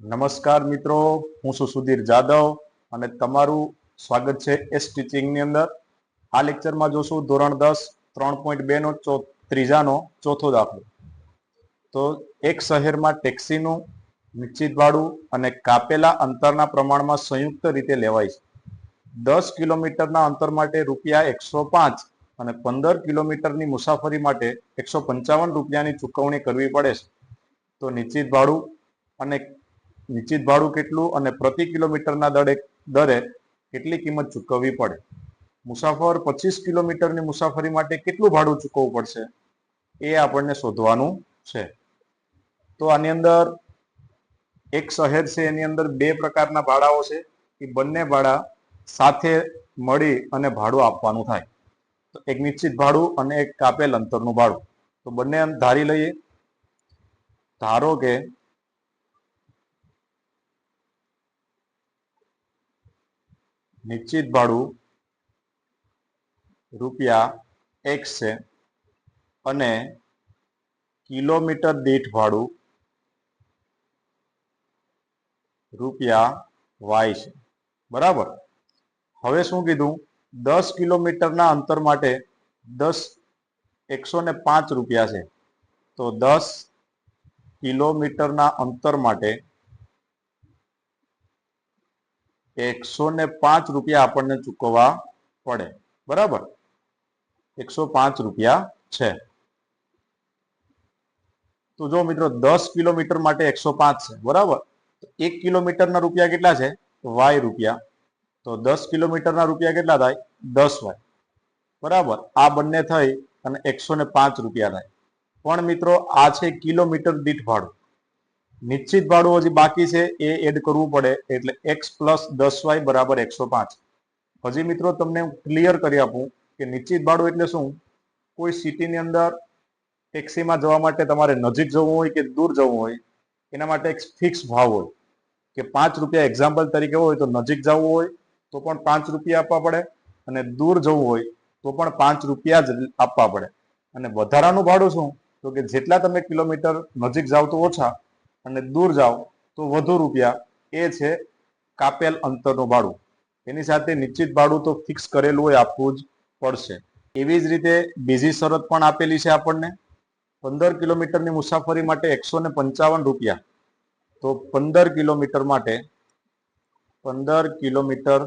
નમસ્કાર મિત્રો, હું છું સુધીર જાદવ અને તમારું સ્વાગત છે એસ ટીચિંગની અંદર. આ લેક્ચરમાં જોશું ધોરણ 10 3.2 નો ત્રીજાનો ચોથો દાખલો. તો એક શહેરમાં ટેક્સીનું નિશ્ચિત ભાડું અને કાપેલા અંતરના પ્રમાણમાં સંયુક્ત રીતે લેવાય છે. 10 કિલોમીટરના અંતર માટે રૂપિયા 105 અને 15 કિલોમીટરની મુસાફરી માટે 155 રૂપિયાની ચૂકવણી કરવી પડે છે. તો નિશ્ચિત ભાડું કેટલું અને પ્રતિ કિલોમીટરના દરે કેટલી કિંમત ચૂકવવી પડે. મુસાફર 25 કિલોમીટરની મુસાફરી માટે કેટલું ભાડું ચૂકવવું પડશે એ આપણને શોધવાનું છે. તો આની અંદર એક શહેર છે, એની અંદર બે પ્રકારના ભાડાઓ છે. એ બંને ભાડા સાથે મળી અને ભાડું આપવાનું થાય. તો એક નિશ્ચિત ભાડું અને એક કાપેલ અંતરનું ભાડું. તો બંને ધારી લઈએ. ધારો કે નિશ્ચિત ભાડું રૂપિયા x છે અને કિલોમીટર દીઠ ભાડું રૂપિયા y છે. બરાબર. હવે શું કીધું? 10 કિલોમીટરના અંતર માટે 105 રૂપિયા છે. તો 10 કિલોમીટરના અંતર માટે 105 રૂપિયા આપણને ચૂકવવા પડે. બરાબર, 105 રૂપિયા છે. તો જો મિત્રો, 10 કિલોમીટર માટે 105 છે. બરાબર. 1 કિલોમીટરના રૂપિયા કેટલા છે? y રૂપિયા. તો 10 કિલોમીટરના રૂપિયા કેટલા થાય? 10y. બરાબર. આ બંને થઈ અને 105 રૂપિયા થાય. પણ મિત્રો, આ છે કિલોમીટર દીઠ ભાડું. નિશ્ચિત ભાડું હજી બાકી છે, એ એડ કરવું પડે. એટલે x + 10y બરાબર 105. હજી મિત્રો તમને ક્લિયર કરી આપું કે નિશ્ચિત ભાડું એટલે શું. કોઈ સિટીની અંદર ટેક્સીમાં જવા માટે તમારે નજીક જવું હોય કે દૂર જવું હોય, એના માટે એક ફિક્સ ભાવ હોય કે 5 રૂપિયા. એક્ઝામ્પલ તરીકે હોય તો નજીક જવું હોય તો પણ 5 રૂપિયા આપવા પડે અને દૂર જવું હોય તો પણ 5 રૂપિયા જ આપવા પડે. અને વધારાનું ભાડું શું? તો કે જેટલા તમે કિલોમીટર નજીક જાઓ તો ઓછા અને દૂર જાઓ તો વધુ રૂપિયા. એ છે કાપેલ અંતરનું ભાડું. એની સાથે નિશ્ચિત ભાડું તો ફિક્સ કરેલું હોય, આપવું જ પડશે. એવી જ રીતે બીજી શરત પણ આપેલી છે આપણને. 15 કિલોમીટરની મુસાફરી માટે 155 રૂપિયા. તો 15 કિલોમીટર માટે 15 કિલોમીટર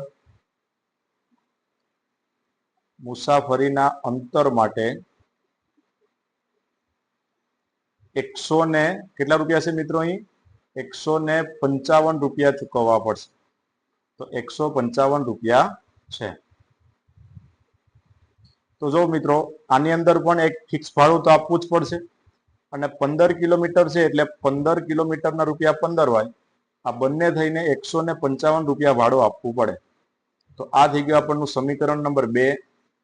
મુસાફરીના અંતર માટે 100 કેટલા રૂપિયા છે મિત્રો? અહીં 155 રૂપિયા ચૂકવવા પડશે. તો 155 રૂપિયા છે. તો જો મિત્રો, આની અંદર પણ એક ફિક્સ ભાડું તો આપવું જ પડશે. અને 15 કિલોમીટર છે એટલે 15 કિલોમીટરના રૂપિયા 15y. આ બંને થઈને 155 રૂપિયા ભાડું આપવું પડે. તો આ થઈ ગયું આપણનું સમીકરણ નંબર 2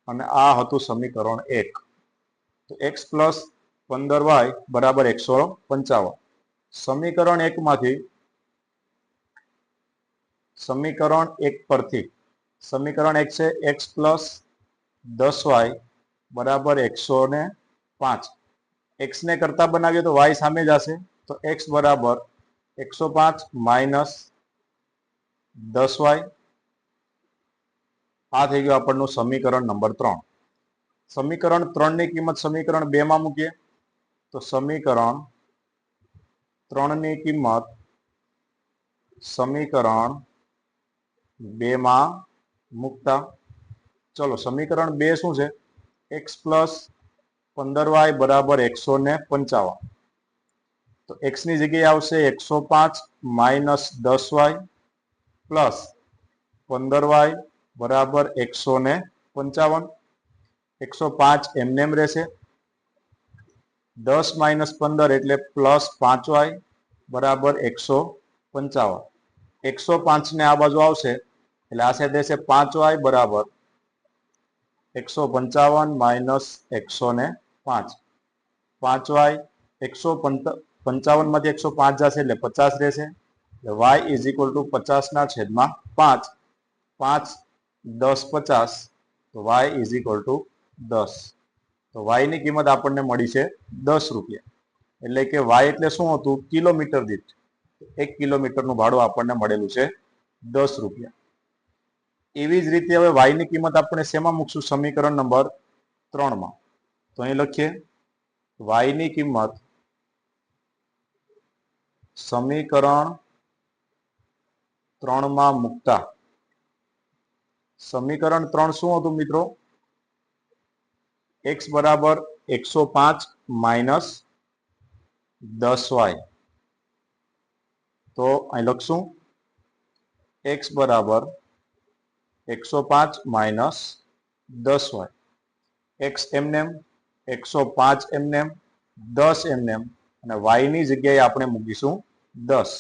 અને આ હતું સમીકરણ 1. તો x + 15y બરાબર 155. સમીકરણ 1 માંથી સમીકરણ 1 પરથી સમીકરણ 1 છે x + 10y બરાબર 105. x ને કરતા બનાવીએ તો y સામે જ હશે. તો x બરાબર 105 - 10y. આ થઈ ગયું આપણનું સમીકરણ નંબર 3. સમીકરણ 3 ની કિંમત સમીકરણ 2 માં મૂકીએ તો સમીકરણ 3 ની કિંમત સમીકરણ 2 માં મૂકતા ચલો, સમીકરણ 2 શું છે? x + 15y બરાબર 155. તો x ની જગ્યાએ આવશે 105 - 10y પ્લસ 15y બરાબર 155. 105 એમનેમ રહેશે. 10 - 15 એટલે +5y બરાબર 155. 105 ને આ બાજુ આવશે એટલે આ સાઈડ રહેશે 5y બરાબર 155 - 105. 5y 155 માંથી 105 જશે એટલે 50 રહેશે. y = 50/5. 5 10 50. તો y = 10. તો y ની કિંમત આપણને મળી છે 10 રૂપિયા. એટલે કે y એટલે શું હતું? કિલોમીટર દીઠ. 1 કિલોમીટરનું ભાડું આપણને મળેલું છે 10 રૂપિયા. એવી જ રીતે હવે y ની કિંમત આપણે શેમાં મૂકશું? સમીકરણ નંબર 3 માં. તો અહીં લખીએ y ની કિંમત સમીકરણ 3 માં મૂકતા સમીકરણ 3 શું હતું મિત્રો? x બરાબર 105 માઇનસ 10y. તો અહીં લખશું x બરાબર 105 માઇનસ 10y. x એમનેમ, 105 એમનેમ, 10 એમનેમ અને y ની જગ્યાએ આપણે મૂકીશું 10.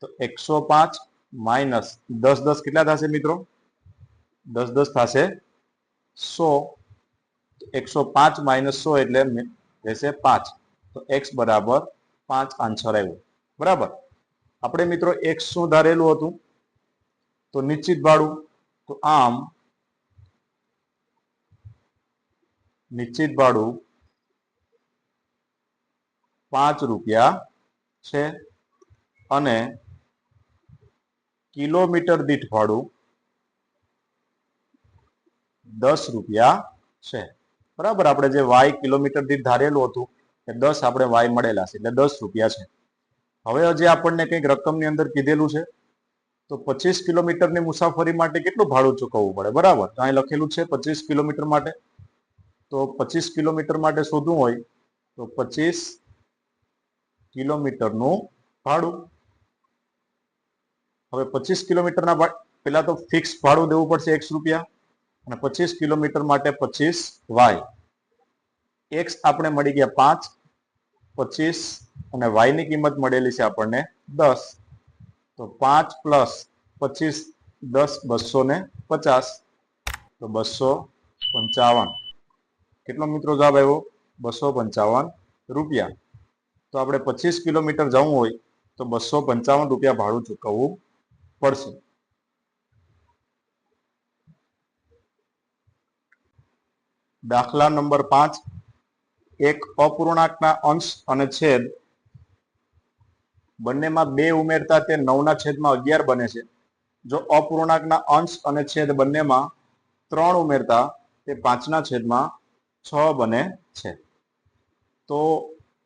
તો 105 માઇનસ 10 10 કેટલા થશે મિત્રો? 10 10 થશે 100. 105 માઇનસ 100 એટલે રહેશે 5. તો x બરાબર 5 આન્સર આવ્યો. બરાબર. આપણે મિત્રો x શું ધારેલું હતું? તો નિશ્ચિત ભાડું. તો આમ નિશ્ચિત ભાડું 5 રૂપિયા છે અને કિલોમીટર દીઠ ભાડું 10 રૂપિયા છે. બરાબર. આપણે જે y કિલોમીટર દીઠ ધારેલું હતું એ 10 આપણે y મળેલા છે એટલે 10 રૂપિયા છે. હવે હજી આપણને કંઈક રકમની અંદર કીધેલું છે તો 25 કિલોમીટરની મુસાફરી માટે કેટલું ભાડું ચૂકવવું પડે? બરાબર. તો અહીં લખેલું છે 25 કિલોમીટર માટે. તો 25 કિલોમીટર માટે શોધવું હોય તો 25 કિલોમીટરનું ભાડું. હવે 25 કિલોમીટરના પેલા તો ફિક્સ ભાડું દેવું પડશે 1 રૂપિયા અને 25 કિલોમીટર માટે 25y. x આપણે મળી ગયા 5, 25 અને y ની કિંમત મળેલી છે આપણને 10. તો 5 પ્લસ 25 10 250. તો 255. કેટલો મિત્રો જવાબ આવ્યો? 255 રૂપિયા. તો આપણે 25 કિલોમીટર જવું હોય તો 255 રૂપિયા ભાડું ચૂકવવું પડશે. દાખલા નંબર 5. એક અપૂર્ણાંકના અંશ અને છેદ બંનેમાં 2 ઉમેરતા તે 9/11 બને છે. જો અપૂર્ણાંકના અંશ અને છેદ બંનેમાં 3 ઉમેરતા તે 5/6 બને છે. તો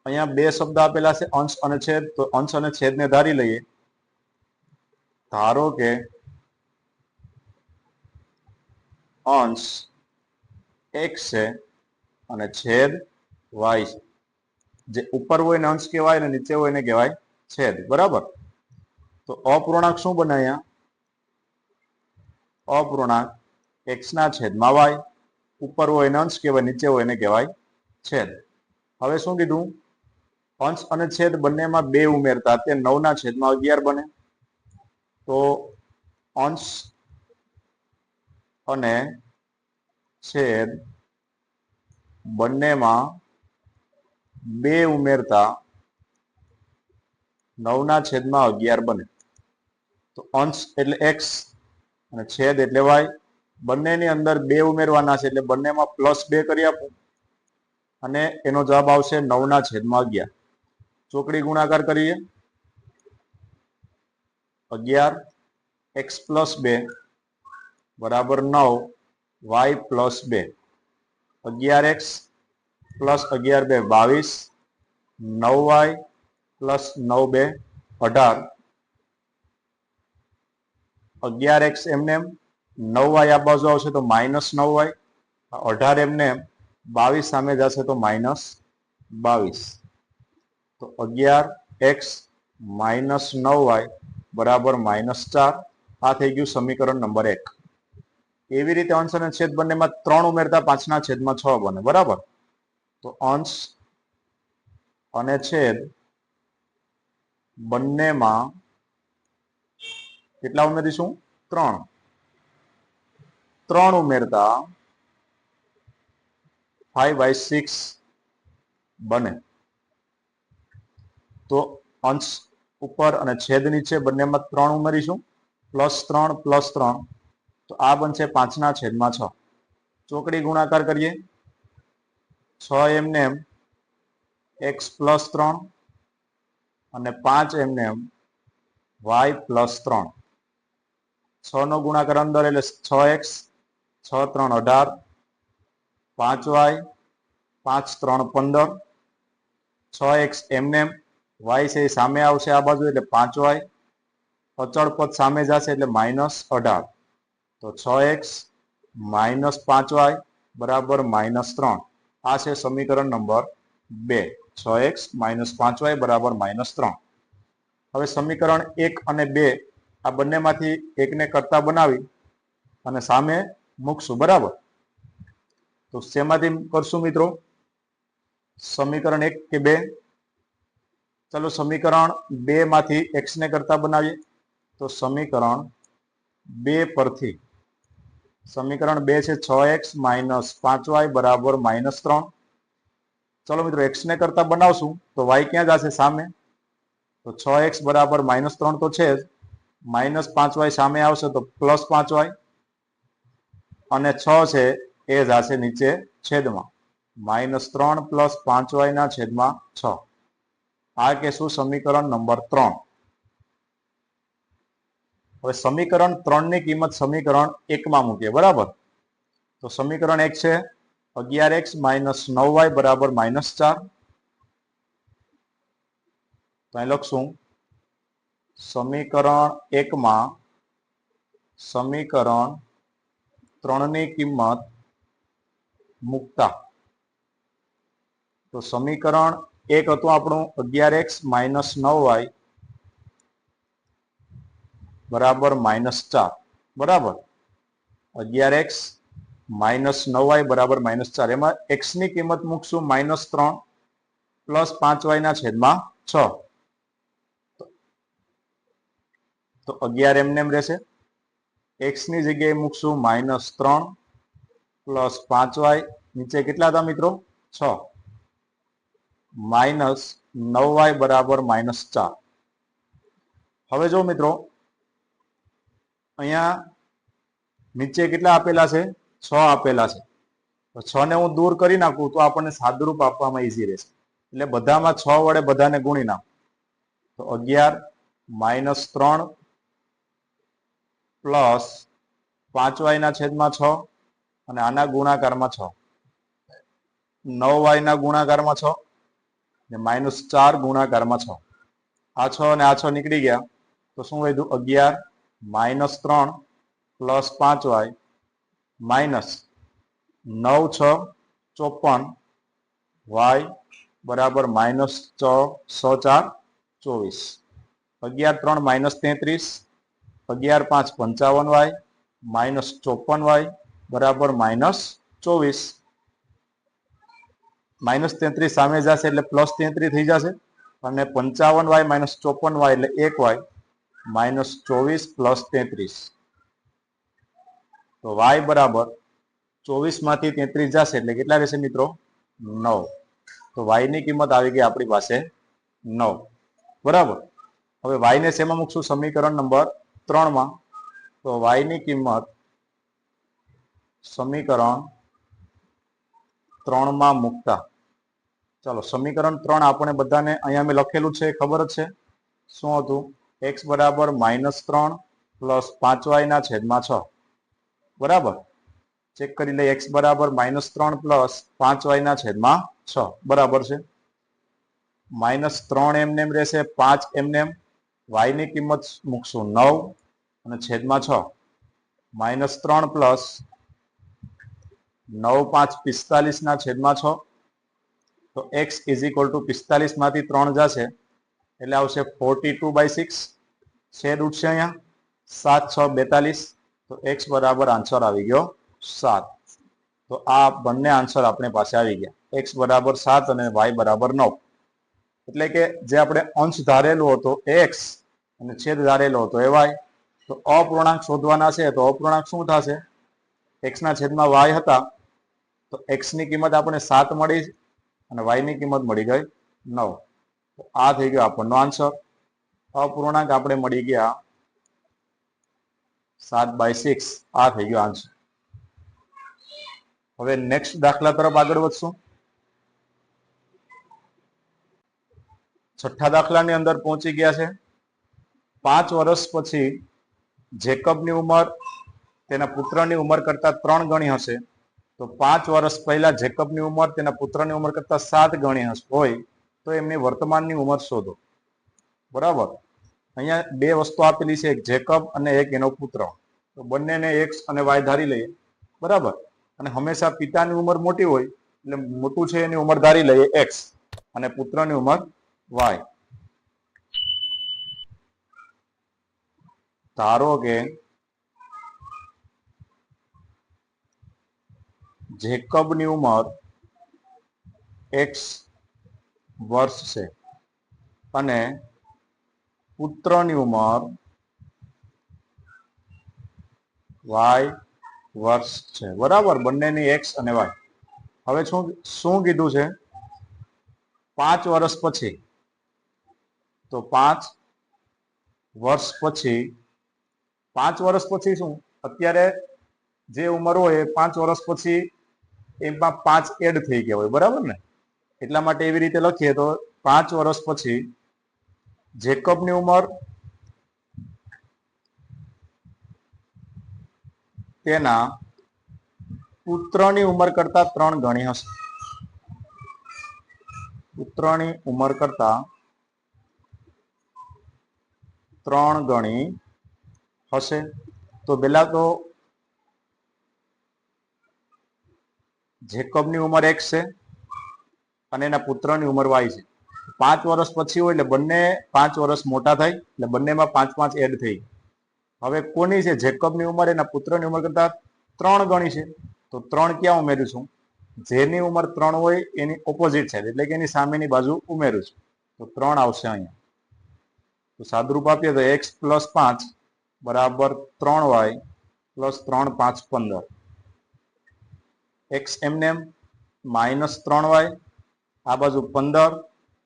અહીંયા 2 શબ્દ આપેલા છે, અંશ અને છેદ. તો અંશ અને છેદને ધારી લઈએ. ધારો કે અંશ x છે અને છેદ y છે. જે ઉપર હોય ને અંશ કહેવાય ને નીચે હોય ને કહેવાય છેદ. બરાબર. તો અપૂર્ણાંક શું બને અહીંયા? અપૂર્ણાંક x ના છેદમાં y. ઉપર હોય ને અંશ કહેવાય, નીચે હોય ને કહેવાય છેદ. હવે શું કીધું? અંશ અને છેદ બંનેમાં 2 ઉમેરતા તે 9/11 બને. તો અંશ અને છેદ બંનેમાં 2 ઉમેરતા 9/11 બને. તો અંશ એટલે x અને છેદ એટલે y. બંનેની અંદર 2 ઉમેરવાના છે એટલે બંનેમાં +2 કરી આપું અને એનો જવાબ આવશે 9/11. ચોકડી ગુણાકાર કરીએ. 11 x + 2 બરાબર 9 y + 2. 11x + 11 2 22. 9y + 9 2 18. 11x એમનેમ, 9y આ બાજુ આવશે તો -9y. 18 એમનેમ, 22 સામે જશે તો -22. તો 11x - 9y બરાબર -4. આ થઈ ગયું સમીકરણ નંબર 1. એવી રીતે અંશ અને છેદ બંનેમાં 3 ઉમેરતા 5/6 બને. બરાબર. તો અંશ અને છેદ બંનેમાં કેટલા ઉમેરીશું? 3. 3 ઉમેરતા 5/6 બને. તો અંશ ઉપર અને છેદ નીચે બંનેમાં 3 ઉમેરીશું. +3 +3. તો આ બનશે 5/6. ચોકડી ગુણાકાર કરીએ. 6 એમનેમ, x + 3 અને 5 એમને એમ y પ્લસ 3. 6 નો ગુણાકાર અંદર એટલે 6x, 6 3 18, 5y, 5 3 15, 6x એમને એમ, y છે એ સામે આવશે આ બાજુ એટલે 5y, અચળ પદ સામે જશે એટલે -18. તો 6x માઇનસ 5y બરાબર -3. આ છે સમીકરણ નંબર 2. 6x માઇનસ 5y બરાબર -3. હવે સમીકરણ 1 અને 2 આ બંનેમાંથી એકને કરતા બનાવી અને સામે મૂકશું. બરાબર, તો શેમાંથી કરશું મિત્રો? સમીકરણ 1 કે 2? ચલો સમીકરણ 2 માંથી x ને કરતા બનાવીએ. તો સમીકરણ 2 પરથી સમીકરણ 2 છે 6x માઇનસ 5y બરાબર -3. ચલો મિત્રો x ને કરતા બનાવશું તો y ક્યાં જશે? સામે. તો 6x બરાબર -3 તો છે જ, -5y સામે આવશે તો +5y, અને 6 છે એ જશે નીચે છેદમાં, -3 + 5y ના છેદમાં 6. આ કહેશું સમીકરણ નંબર 3. હવે સમીકરણ 3 ની કિંમત સમીકરણ 1 માં મૂકીએ. બરાબર, તો સમીકરણ 1 છે 11x માઇનસ 9y બરાબર -4. તો અહીં લખશું સમીકરણ 1 માં સમીકરણ 3 ની કિંમત મૂકતા. તો સમીકરણ 1 હતું આપણું 11x માઇનસ 9y બરાબર -4. બરાબર, 11x માઇનસ 9y બરાબર -4. એમાં x ની કિંમત મૂકશું -3 પ્લસ 5y ના છેદમાં 6. તો 11 એમને એમ રહેશે. x ની જગ્યાએ મૂકશું -3 પ્લસ 5y, નીચે કેટલા હતા મિત્રો? 6, માઇનસ 9y બરાબર -4. હવે જો મિત્રો અહીંયા નીચે કેટલા આપેલા છે? 6 આપેલા છે. તો 6 ને હું દૂર કરી નાખું તો આપણને સાદુરૂપ આપવામાં ઈઝી રહેશે. એટલે બધામાં 6 વડે બધાને ગુણી નાખું. તો 11 -3 પ્લસ 5y ના છેદમાં 6 અને આના ગુણાકારમાં 6, 9y ના ગુણાકારમાં 6 ને -4 ગુણાકારમાં 6. આ 6 અને આ 6 નીકળી ગયા તો શું વધ્યું? 11 -3 પ્લસ 5y માઇનસ 9 6 54 y બરાબર -104 24. 11 3 -33, 11 5 55y -54y બરાબર -24. -33 સામે જશે એટલે +33 થઈ જશે, અને 55y -54y એટલે 1y -24 + 33. તો y બરાબર 24 માંથી 33 જશે એટલે કેટલા રહેશે મિત્રો? 9. તો y ની કિંમત આવી ગઈ આપણી પાસે 9. બરાબર, હવે y ને શેમાં મૂકશું? સમીકરણ નંબર 3 માં. તો y ની કિંમત સમીકરણ 3 માં મૂકતા. ચાલો સમીકરણ 3 આપણે બધાને અહીંયા મેં લખેલું છે, ખબર જ છે. શું હતું? x બરાબર -3 પ્લસ 5y ના છેદમાં 6. બરાબર, ચેક કરી લઈએ. x બરાબર -3 પ્લસ 5y ના છેદમાં 6 બરાબર છે. -3 એમને એમ રહેશે, 5 એમને એમ, y ની કિંમત મૂકશું 9 અને છેદમાં 6. -3 પ્લસ 9 5 45 ના છેદમાં 6. તો x ઇઝ ઇક્વલ ટુ 45 માંથી 3 જશે એટલે આવશે 42/6. છેદ ઉઠશે અહીંયા, 7 6 42. તો x બરાબર આન્સર આવી ગયો 7. તો આ બંને આન્સર આપણે પાસે આવી ગયા. x બરાબર 7 અને y બરાબર 9. એટલે કે જે આપણે અંશ ધારેલો હતો એ x અને છેદ ધારેલો હતો એ y. તો અપૂર્ણાંક શોધવાના છે તો અપૂર્ણાંક શું થશે? x ના છેદમાં y હતા તો x ની કિંમત આપણે 7 મળી અને y ની કિંમત મળી ગઈ 9. તો આ થઈ ગયો આપણનો આન્સર. અપૂર્ણાંક આપણે મળી ગયા 7/6. આ થઈ ગયો આન્સર. હવે નેક્સ્ટ દાખલા તરફ આગળ વધશું. છઠ્ઠા દાખલાની અંદર પહોંચી ગયા છે. 5 વર્ષ પછી જેકબની ઉંમર તેના પુત્રની ઉંમર કરતા 3 ગણી હશે. તો 5 વર્ષ પહેલા જેકબની ઉંમર તેના પુત્રની ઉંમર કરતા 7 ગણી હોય તો એમની વર્તમાનની ઉંમર શોધો. બરાબર. અહીંયા બે વસ્તુ આપેલી છે, એક જેકબ અને એક એનો પુત્ર. તો બંનેને એક્સ અને વાય ધારી લઈએ. બરાબર. અને હંમેશા પિતાની ઉંમર મોટી હોય એટલે મોટું છે એની ઉંમર ધારી લઈએ એક્સ અને પુત્રની ઉંમર વાય. ધારો કે જેકબની ઉંમર એક્સ વર્ષ છે અને પુત્રની ઉંમર વાય વર્ષ છે. બરાબર. બંનેની એક્સ અને વાય. હવે શું કીધું છે? 5 વર્ષ પછી. તો 5 વર્ષ પછી, 5 વર્ષ પછી શું? અત્યારે જે ઉંમર હોય 5 વર્ષ પછી એમાં 5 એડ થઈ ગયા હોય. બરાબર ને? એટલા માટે એવી રીતે લખીએ તો 5 વર્ષ પછી જેકબની ઉંમર તેના પુત્રની ઉંમર કરતા 3 ગણી હશે. પુત્રની ઉંમર કરતા 3 ગણી હશે. તો પેલા તો જેકબની ઉંમર એક્સ છે અને એના પુત્રની ઉંમર વાય છે. 5 વર્ષ પછી હોય એટલે બંને 5 વર્ષ મોટા થાય એટલે બંનેમાં 5 એડ થઈ. હવે કોની છે? જેકબની ઉંમર એના પુત્રની ઉંમર કરતા 3 ગણી છે. તો 3 ક્યાં ઉમેરીશું? જેની ઉંમર 3 હોય એની ઓપોઝિટ સાઈડ એટલે કે એની સામેની બાજુ ઉમેરું છું. તો 3 આવશે અહીંયા. તો સાદુરૂપ આપીએ તો x + 5 બરાબર 3y + 3 5 15. x એમને -3y આ બાજુ 15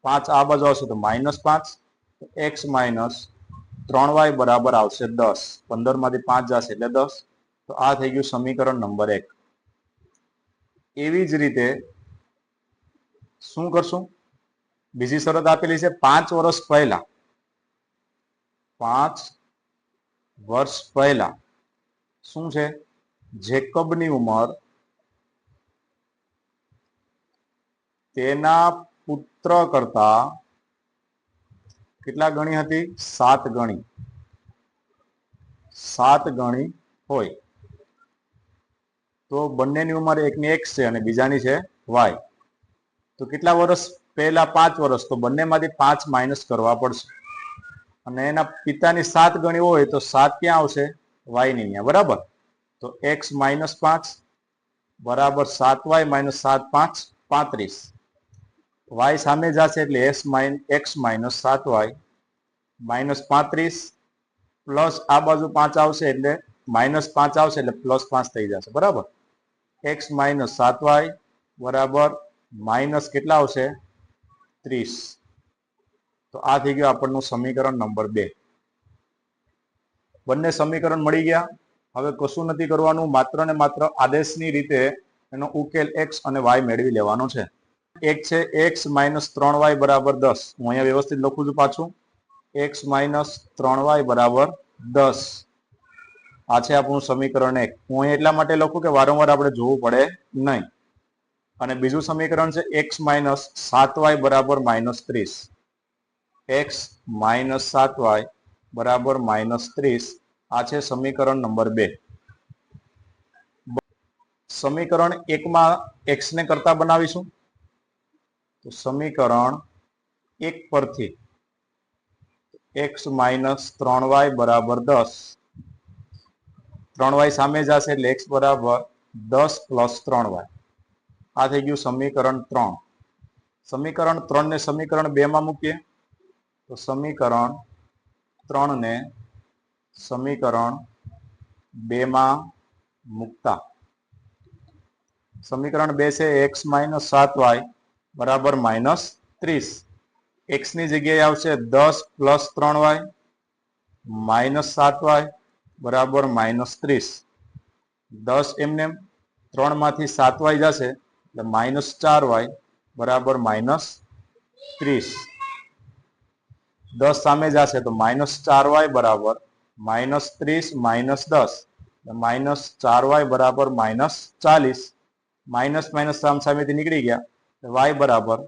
5 આ બાજુ આવશે તો -5 x - 3y બરાબર આવશે 10. 15 માંથી 5 જશે એટલે 10. તો આ થઈ ગયું સમીકરણ નંબર 1. એવી જ રીતે શું કરશું? બીજી શરત આપેલી છે 5 વર્ષ પહેલા. 5 વર્ષ પહેલા શું છે? જેકબની ઉંમર તેના પુત્ર કરતા કેટલા ગણી હતી? 7 ગણી. 7 ગણી હોય તો બંનેની ઉંમર એકની x છે અને બીજાની છે y. તો કેટલા વર્ષ પહેલા? 5 વર્ષ. તો બંનેમાંથી 5 માઇનસ કરવા પડશે. અને એના પિતાની 7 ગણી હોય તો 7 ક્યાં આવશે? y ની અહીંયા. બરાબર. તો x - 5 બરાબર 7y - 7 5 35. y સામે જશે એટલે x - 7y -35 પ્લસ આ બાજુ 5 આવશે એટલે -5 આવશે એટલે +5 થઈ જશે. બરાબર. x - 7y બરાબર માઇનસ કેટલા આવશે? 30. તો આ થઈ ગયું આપણનું સમીકરણ નંબર 2. બંને સમીકરણ મળી ગયા. હવે કશું નથી કરવાનું, માત્ર ને માત્ર આદેશની રીતે એનો ઉકેલ x અને y મેળવી લેવાનો છે. એક છે x - 3y બરાબર 10. હું અહીંયા વ્યવસ્થિત લખું છું પાછું. x - 3y બરાબર 10. આ છે આપણું સમીકરણ 1. હું અહીં એટલા માટે લખું કે વારંવાર આપણે જોવું પડે નહીં. અને બીજું સમીકરણ છે x - 7y બરાબર -30. x - 7y બરાબર -30. આ છે સમીકરણ નંબર 2. સમીકરણ 1 માં x ને કરતા બનાવીશું. તો સમીકરણ 1 પરથી x - 3y બરાબર 10. 3y સામે જશે એટલે x બરાબર 10 + 3y. આ થઈ ગયું સમીકરણ 3. સમીકરણ 3 ને સમીકરણ 2 માં મૂકીએ તો સમીકરણ 3 ને સમીકરણ 2 માં મૂકતા સમીકરણ 2 છે x - 7y બરાબર -30. x ની જગ્યાએ આવશે 10 + 3y -7y બરાબર -30. 10 એમને 3 માંથી 7y જશે એટલે -4y બરાબર -30. 10 સામે જશે તો -4y બરાબર -30 -10, -4y બરાબર -40, માઇનસ માઇનસ સામેથી નીકળી ગયા, y બરાબર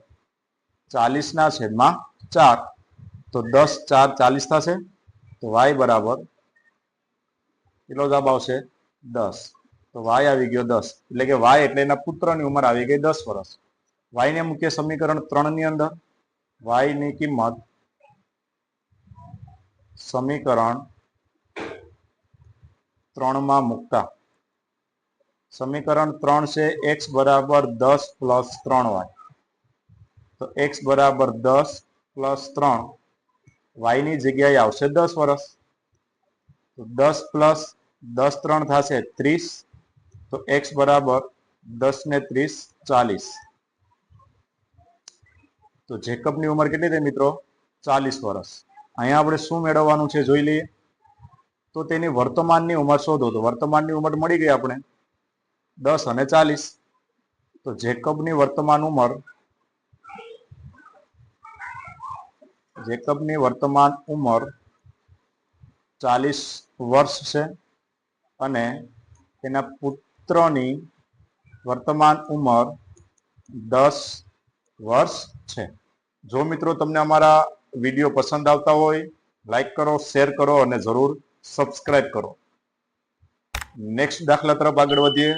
40/4, તો 10 4 40 થશે, તો y બરાબર કેટલો જવાબ આવશે 10. તો y આવી ગયો 10, એટલે કે y એટલે એના પુત્રની ઉંમર આવી ગઈ 10 વર્ષ. y ને મૂકીએ સમીકરણ 3 ની અંદર. y ની કિંમત સમીકરણ 3 માં મૂકતા સમીકરણ 3 છે x બરાબર 10 પ્લસ 3y, તો x બરાબર 10 પ્લસ 3, y ની જગ્યાએ આવશે 10 વર્ષ. તો 10 પ્લસ 10 3 થશે 30, તો x બરાબર 10 ને 30 40. તો જેકબની ઉંમર કેટલી થઈ મિત્રો? 40 વર્ષ. અહીંયા આપણે શું મેળવવાનું છે જોઈ લઈએ. તો તેની વર્તમાનની ઉંમર શોધો. તો વર્તમાનની ઉંમર મળી ગઈ આપણે 10 અને 40. તો જેકબની વર્તમાન ઉંમર 40 વર્ષ છે અને તેના પુત્રની વર્તમાન ઉંમર 10 વર્ષ છે. જો મિત્રો તમને અમારા વિડીયો પસંદ આવતા હોય, લાઈક કરો, શેર કરો અને જરૂર સબસ્ક્રાઇબ કરો. નેક્સ્ટ દાખલા તરફ આગળ વધીએ.